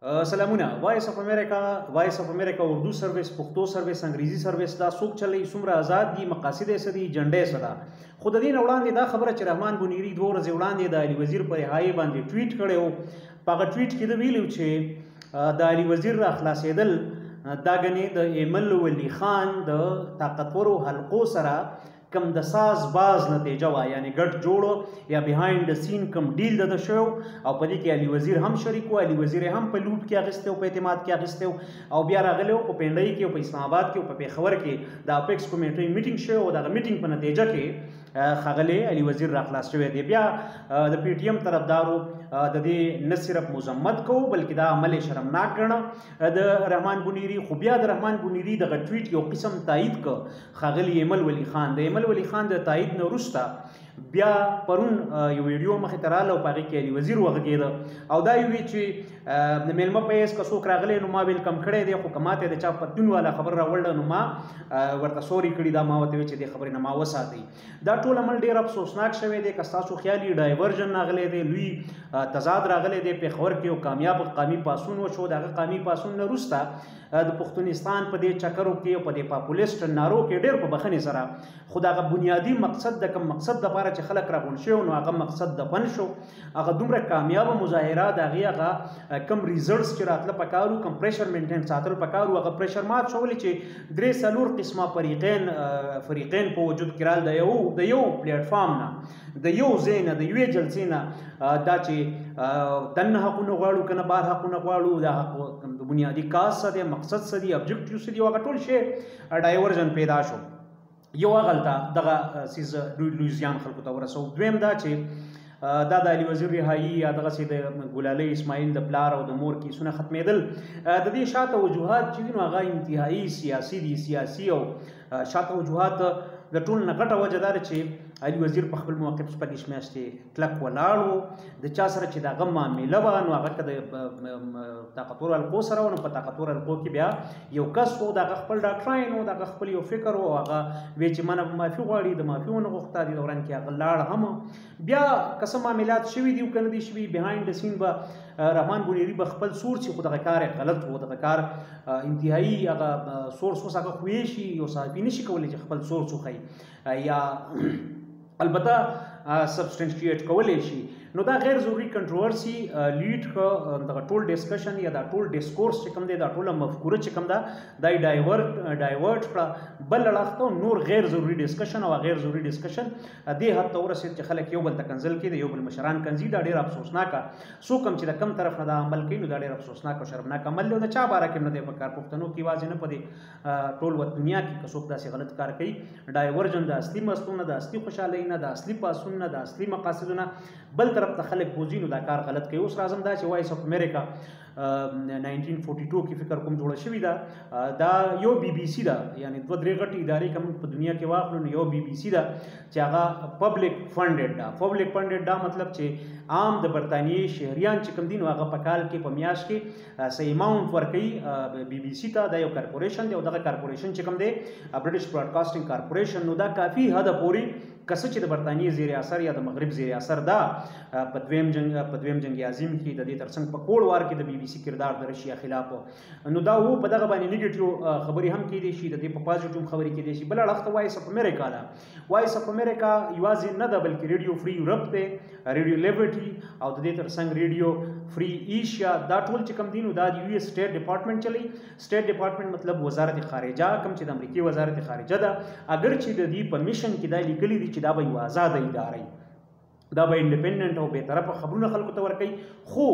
سلامونه. وایس اف امریکا اردو سرویس، پښتو سرویس، انګریزي سرویس دا څوک چلی څومره آزاد دي، مقاصد یې څه دي، جنډې څه ده. خو د دې نه وړاندې دا خبره چې رحمان بنیری 2 ورځې وړاندې د علي وزیر پر رهایي باندې ټویټ کړی و. په هغه ټویټ کې د ویلو چې د علي وزیر را خلاصېدل دا ګنې د ایمل ولی خان د طاقتورو حلقو سره کم د ساز باز نتیجه وه، یعنی ګډ جوړ یا بیهایند د سین کم ډیل د شو او په دې کې علي وزیر هم شریک و. علي وزیر هم په لوټ کې اخیستی او په اعتماد کې اخیستی او بیا راغلی و په پنډۍ کې او په اسلام آباد کې او په پېښور کې د اپیکس کمیټې میټینګ شوی او دغه میټینګ په نتیجه کې ښاغلی علي وزیر را خلاص شوی دی. بیا د پی ټي ایم طرفدارو د دې نه صرف مذمت کوو بلکې دا عمل شرمناک ګڼه د رحمان بنیری. خو بیا د رحمان بنیری دغه ټویټ یو قسم تایید که ښاغلي ایمل ولی خان. د ایمل ولی خان د تایید نه وروسته بیا پرون یو ویډیو مخې ته راغله او په هغې کې علي وزیر وغږېده او دا یې وی چې د میلمه په حیث که څوک راغلی نو ما ویلکم کړی دی، خو که ماته د چا پتون والا خبر راوړله نو ما ورته سوري کړي. دا ما ورته وی چې دې خبرې نه ما وساتئ. دا ټول عمل ډېر افسوسناک شوی دی. که ستاسو خیال یې ډایورژن راغلی دی، لوی تضاد راغلی دی. پېښور کې یو کامیاب قامي پاڅون وشو. د هغه قامي پاڅون نه وروسته د پښتونستان په دې چکرو کې او په دې پاپولیسټ نارو کې ډېر په بخښنې سره خو د هغه بنیادي مقصد د کوم مقصد دپاره چې خلک راغونډ شوي نو هغه مقصد دفن شو. هغه دومره کامیابه مظاهره د هغې هغه کم ریزلټس چې راتله پکار وو، کم پریشر مینټین ساتل پکار وو، هغه پریشر مات شو ولې چې 3-4 قسمه فریقین په وجود کې رال د یو پلیټفارم نه، د یو ځای نه، د یوې جلسې نه دا چې دننه حقونه غواړو که نه بهر حقونه غواړو، دا حق د بنیادي کاز څه دی، مقصد څه دی، ابجکټیو څه دي، هغه ټول شی ډایورژن پیدا شو. یو هغلته دغه څیز لوی زیان خلکو ته ورسو. دویم دا چې دا د علي وزیر رهایي یا دغسې د ګلالۍ اسماعیل د پلار او د مور کیسونه ختمېدل، د دې شاته وجوهات چې دي نو هغه انتهایي سیاسي دي. سیاسي او شاته وجوهات د ټول نه غټه وجه دا ده چې علي وزیر په خپل موقف شپږ میاشتې کلک ولاړ و. د چا سره چې د هغه معامله وه نو هغه که د طاقتورو حلقو سره و نو په طاقتورو حلقو کې بیا یو کس و، د هغه خپل ډاکټراین و، د هغه خپل یو فکر و، هغه وی چې ما نه معافي غواړي، د معافي ونه غوښته. دې دوران کې هغه لاړ هم. بیا که څه معاملات شوي دي او که نه دي شوي، بهایند د سین به رحمان بنیری به خپل سورس خو دغه کار غلط و، دغه کار انتهایي هغه سورس اوس هغه خوی شي، یو صحافي نشي کولی چې خپل سورس وښیي یا البته سبسټنشیټ کولی شي. نو دا غیر ضروري کنټروورسي لیډ که دغه ټول ډسکشن یا دا ټول ډسکورس چې کوم دی، دا ټوله مفکوره چې کوم ده دا یې ډایورټ کړه بل اړخ ته. نور غیر ضروري ډسکشن او غیر ضروري ډسکشن دې حد ته ورسېد چې خلک یو بل ته کنځل کړي، د یو بل مشران کنځي. دا ډېر افسوسناکه څوک هم چې د کم طرف نه دا عمل کوي نو دا ډېر افسوسناک او شرمناک عمل دی. او د چا باره کې نه دی پکار، پښتنو کې یوازې نه، په دې ټول دنیا کې که څوک داسې غلط کار کوي، ډایورژن د اصلي مستو نه، د اصلي خوشحالۍ نه، د اصلي پاڅون نه، د اصلي مقاصدو نه بل طرف ته خلک بوځي نو دا کار غلط کوي. اوس راځم دا چې وایس اف امریکا 1942 کې فکر کوم جوړه شوې ده. دا یو بی بي سي ده، یعنی 2-3 غټې ادارې کوم په دنیا کې واخلو نو یو بی بي سي ده چې هغه پبلک فنډډ ده. پبلک فنډډ دا مطلب چې عام د برطانیې شهریان چې کوم دي نو هغه په کال کې په میاشت کې څه اماونټ ورکوي بی بي سي ته. دا یو کارپوریشن دی او دغه کارپوریشن چې کوم دی برټش براډکاسټینګ کارپوریشن، نو دا کافي حده پورې کسه چې د برطانیې زیر اثر یا د مغرب زیر اثر ده په دویم جنگ عظیم کې د دې ترڅنګ په کوړ وار کې د بی بي سي کردار د رشیا خلاف نو دا و. په دغه باندې نیگیټیو خبرې هم کېدای شي، د دې په پازیټیو خبرې کېدای شي. بل اړخ ته وایس اف امریکا ده. وایس اف امریکا یوازې نه ده بلکې ریډیو فری یورپ دی، ریډیو لیبرټي او د دې ترڅنګ ریډیو فری ایشیا. دا ټول چې کوم دي نو دا د یو ایس سټیټ ډپارټمنټ چلی. سټیټ ډپارټمنټ مطلب وزارت خارجه، کوم چې د امریکای وزارت خارجه ده. اگر چې د دې په میشن کې دا لیکلي دي چې دا به یو آزاده اداره وي، دا به انډیپندنت او بې طرفه خبرونه خلکو ته ورکوي. خو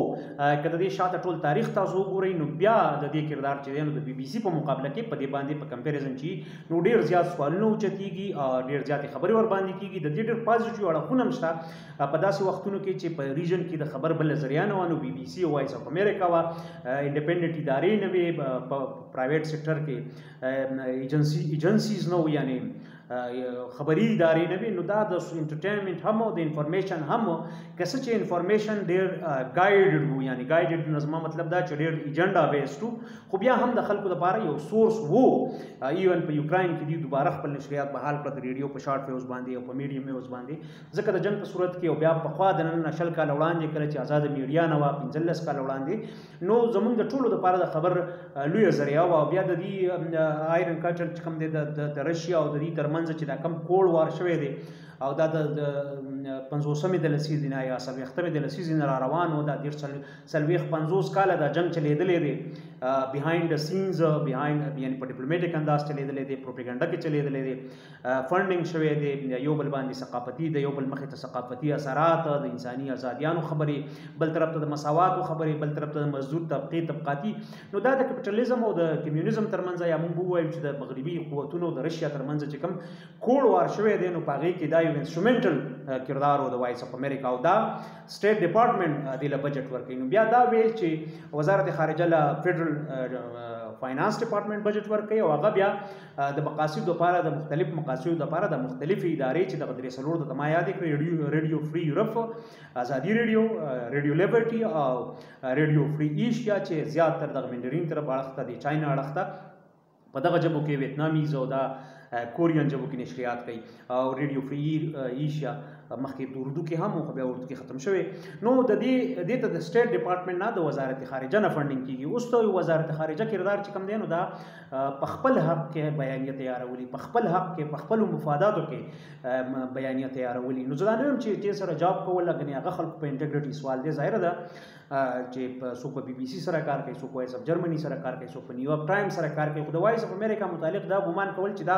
که د دې شاته ټول تاریخ تاسو وګورئ نو بیا د دې کردار چې دی نو د بی بي سي په مقابله کې په دې باندې په کمپیریزن چې نو ډېر زیات سوالونه اوچتېږي، ډېر زیاتې خبرې ورباندې کېږي. د دې ډېر پازیټیو اړخونه هم شته په داسې وختونو کې چې په ریجن کې د خبر بل ذریعه نه وه نو بی بي سي او وایس اف امریکا وه، انډیپندنت ادارې نه وې، په پرایویټ سیکټر کې ایجنسیز نه وو، یعنی خبري ادارې نه وي نو دا د انټرټینمنټ هم او د انفارمیشن هم کسه چې انفارمیشن ډیر ګایډډ وو یعنی ګایډډ نظم مطلب دا چې ډیر ایجنډا بیسډ خو بیا هم د خلکو لپاره یو سورس وو ایون په یوکرين کې دی دوباره خپل نشریات بحال کړ ریډیو په شارټ ویوز باندې او په میډیم ویوز باندې ځکه د جنگ په صورت کې او بیا په خوا د نن نشل کال وړاندې کله چې آزاد میډیا نه وا 15 کال وړاندې نو زمونږ د ټولو لپاره د خبر لوی ذریعہ او بیا د دې آیرن کټر چې کوم د رشیا او د دې ترمنځ چې دا کم کوړ وار شوی دی او دا د 50مې د لسیزې نه یا 70مې د لسیزې نه را روان و دا 50 کاله دا جنگ چلیدلې دی بیهایند د سینز بیهایند یعنی په ډیپلوماټیک انداز چلیدلې دی پروپاګاندا کې چلیدلې دی فنډینګ شوی دی یو بل باندې ثقافتي د یو بل مخې ته ثقافتي اثرات د انساني ازادیانو خبرې بل طرف ته د مساواتو خبرې بل طرف ته د مزدور طبقاتي نو دا د کپټالیزم او د کمیونیزم ترمنځ یا موږ وایو چې د مغربي قوتونو د رشیا ترمنځ چې کوم کوړ وار شوی دی نو پاغي کې دا یو انسټرومنټل کردار او د وایس اف امریکا او دا سټیټ ډپارټمنټ د بجټ ورکوي نو بیا دا ویل چې وزارت خارجه له فدرل فاینانس ډپارټمنټ بجټ ورکوي او هغه بیا د مقاصد لپاره د مختلف مقاصد لپاره د مختلف ادارې چې د غدري سلور د ما یاد کړی ریډیو فری یورپ ازادي ریډیو لیبرټي او ریډیو فری ایشیا چې زیات تر د منډرین طرف اړخته دي چاینا اړخته په دغه جبو کې ویتناميز او دا کورین جبو کې نشریات کوي او ریډیو فری ایشیا مخکې د اردو کې هم خو بیا اردو کې ختم شوی نو د دې ته د سټیټ ډپارټمنټ نه د وزارت خارجه نه فنډینګ کیږي اوس ته وزارت خارجه کردار چې کم دی نو دا په خپل حق کې بیانیه تیارولي په خپل حق کې په خپل مفاداتو کې بیانیه تیارولي نو ځکه نو چې سره جاب کول غني هغه خلک په انټیګریټي سوال دی ظاهر ده چې څوک په بي بي سي سره کار کوي څوک وایس اف جرمني سره کار کوي څوک په نیویارک ټایمز سره کار کوي خو د وایس اف امریکا متعلق دا ګومان کول چې دا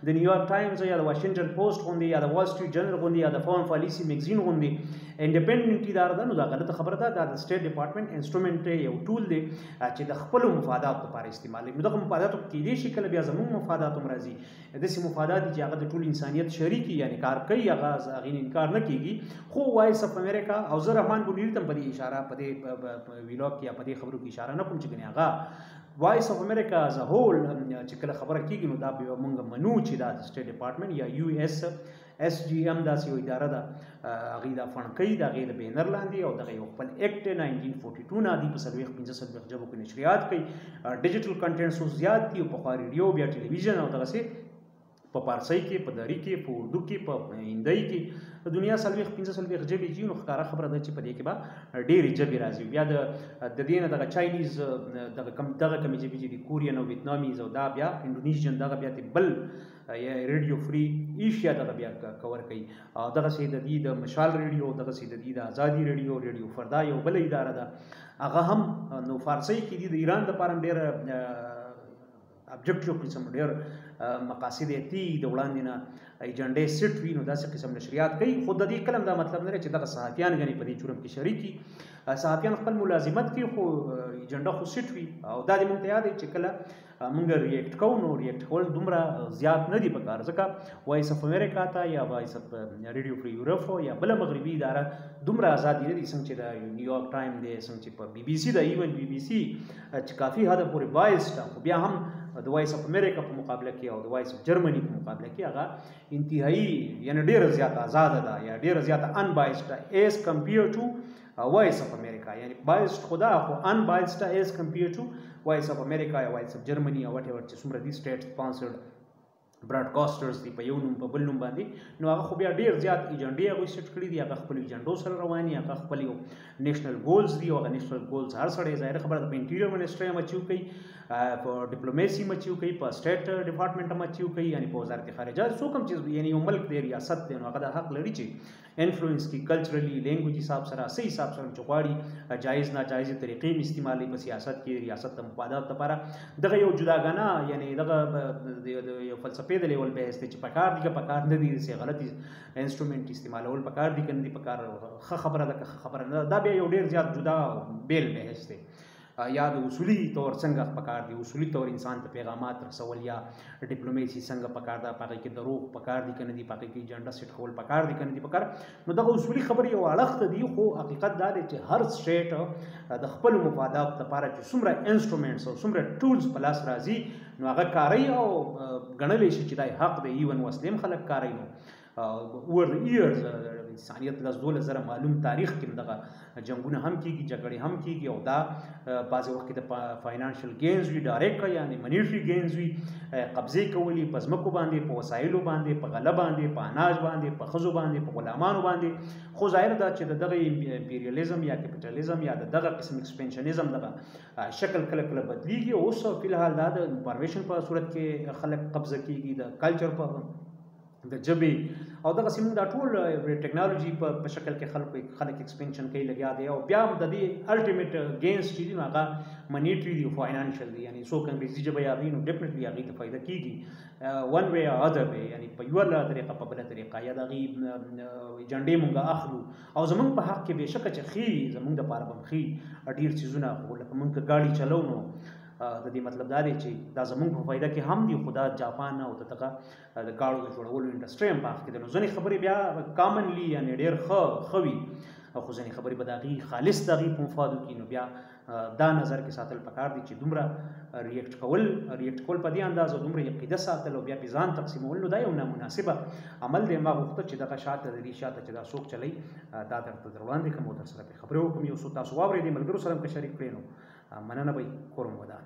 د نیویارک ټایمز یا د واشنگټن پوسټ غوندي یا د وال سټریټ جرنل غوندي یا د فورن پالیسی میگزین غوندي انډیپندنٹ اداره ده نو دا غلطه خبره ده د سټیټ ډپارټمنټ انسټرومنټ یو ټول دی چې د خپل مفادات لپاره استعمالوي نو دغه مفادات کې دي شکل بیا زموږ مفادات هم راځي د سي مفادات چې هغه د ټول انسانيت شریکي یعنی کار کوي هغه غین انکار نه کیږي خو وایس اف امریکا او زه رحمان بونیر تم په اشاره په ویلوګ کې په دې خبرو کې اشاره نه کوم چې غني هغه وایس اف امریکا از ا هول چې کله خبره کیږي نو دا به مونږ منو چې دا سټیټ ډپارټمنټ یا یو اس جی ام دا یو اداره ده هغه دا فند کوي دا غیر بینر لاندې او دغه یو خپل اکټ 1942 نه دی په سلويخ 15 جبو کې نشریات کوي ډیجیټل کنټینټ سو زیات دي په خاري ریډیو بیا ټلویزیون او دغه سي په پارسي کې په دری کې په اردو کې په هندۍ کې د دنیا سلويخ 15 جبې چې نو ښکارا خبره ده چې په دې کې به ډېری جبې راځي بیا د دې نه دغه چاینیز دغه کمی جبې چې د کورین او ویتناميز او دا بیا انډونیزیان دغه بیا بل یا ریډیو فری ایشیا دغه بیا کور کوي او دغه سي د دې د مشال ریډیو دغه سي د دې د ازادي ریډیو فردا یو بل اداره ده هغه هم نو فارسی کې د ایران د پاره ډېر ابجیکټیو قسم ډېر مقاصد تی د وړاندې نه ایجنډې سټ وی نو داسې قسم نشریات کوي خود د دې کلم دا مطلب نه چې دغه صحافیان غني په دې جرم کې شریکي صحافیان خپل ملازمت کوي خو ایجنډا خو سټ وی او دا د مونږ ته یاد چې کله مونږ ریاکټ کوو نو ریاکټ کول دومره زیات نه دی پکار ځکه وایس اف امریکا ته یا وایس اف ریډیو فری یورپ یا بل مغربي اداره دومره ازادي نه دي څنګه چې د نیویارک ټایم دی څنګه چې په بي بي سي د ایون بي بي سي چې کافي حد پورې بایسډ خو بیا هم د وایس اف امریکا په مقابله کې او د وایس اف جرمني په مقابله کې هغه انتهایی یعنی ډېر زیات آزاد ده یا ډېر زیات ان بایسډ ایز کمپیر ټو وایس اف امریکا یعنی بایسډ خدا خو ان بایسډ ایز کمپیر ټو وایس اف امریکا یا وایس اف جرمني او وټ ایور چې څومره دي سټیټ سپانسرډ براډکاسټرز دی په یو نوم په بل نوم باندې نو هغه خو بیا ډیر زیات ایجنډې هغه سیټ کړی دي هغه خپل ایجنډو سره رواني هغه خپل یو نیشنل ګولز دی او هغه نیشنل ګولز هر سړی ظاهر خبره د انټیریور منسټري مچو کوي په ډیپلوماسي مچو کوي په سټیټ ډپارټمنټ مچو کوي یعنی په وزارت خارجه څو کوم چیز یعنی یو ملک دی ریاست دی نو هغه د حق لري چې انفلوئنس کی کلچرلی لینګویج حساب سره صحیح حساب سره چغواړي جایز ناجایز طریقې استعمالي په سیاست کې ریاست د مفادات لپاره دغه یو جداګانه یعنی دغه یو فلسفي د لیول به چې پکار دي که پکار نه دي سي غلطي انسټرومنټ استعمالول پکار دي کنه دي پکار خبره ده خبره نه دا بیا یو ډیر زیات جدا بیل بحث دی یا د اصولي طور څنګه پکار دي، اصولي طور انسان ته پیغامات رسول یا ډیپلوماسي څنګه پکار ده، پکې کې دروغ پکار دي کنه دي، پکې کې ایجنډا سیټ کول پکار دي کنه دي پکار. نو دغه اصولي خبرې یو اړخ دي، خو حقیقت دا دی چې هر سټیټ د خپل مفادات لپاره چې څومره انسټرومنټس او څومره ټولز په لاس راځي نو هغه کاروي او ګڼلی شي چې دا حق دی. ایون وسلم خلک کاروي. نو اوور ایئرز انسانیت لاس 12,000 معلوم تاریخ کې دغه جنگونه هم کیږي، جګړې هم کیږي، او دا بعضې وخت کې د فاینانشل گینز وي، ډایرکټ یعنی منیټري گینز وي، قبضې کولي په ځمکو باندې، په وسایلو باندې، په غله باندې، په اناج باندې، په ښځو باندې، په غلامانو باندې. خو ظاهر ده چې دغه امپیریالیزم یا کیپیټالیزم یا دغه قسم ایکسپینشنیزم دغه شکل کله کله بدلیږي. اوس فی الحال دا د انفارمیشن په صورت کې خلک قبضه کیږي، د کلچر په د ژبې او دغه سیمون دا ټول ټیکنالوژي په شکل کې خلک ایکسپینشن کوي لګیا دی. او بیا هم د دې الټیمیټ گینز چې دي نو هغه منیټري دي او فاینانشل دي. یعنی څوک انګریزي ژبه یادوي نو ډیفنیټلی هغوی ته فایده کېږي ون وی یا ادر وی، یعنی په یوه طریقه په بله طریقه یا د هغوی ایجنډې مونږ اخلو. او زمونږ په حق کې بېشکه چې ښي زمونږ دپاره به هم ښي ډېر څیزونه، خو لکه مونږ که ګاډي چلو نو د دې مطلب دا دی چې دا زمونږ په فایده کې هم دي، خو دا جاپان او دغه د ګاړو د جوړولو انډسټري هم په حق کې ده. نو ځینې خبرې بیا کامنلی یعنی ډېر ښه وي، خو ځینې خبرې به د هغوی خالص د هغوی په مفاد وکړي. نو بیا دا نظر کې ساتل پکار دي چې دومره ریاکټ کول په دې انداز او دومره عقیده ساتل او بیا پې ځان تقسیمول نو دا یو نامناسبه عمل دی. ما غوښته چې دغه شاته د دې شاته چې دا څوک چلی دا درته در وړاندې کړم او در سره پرې خبرې وکړم. یو څو تاسو واورېدې، ملګرو سره هم که شریک کړئ نو مننه به وي. کورم ودان.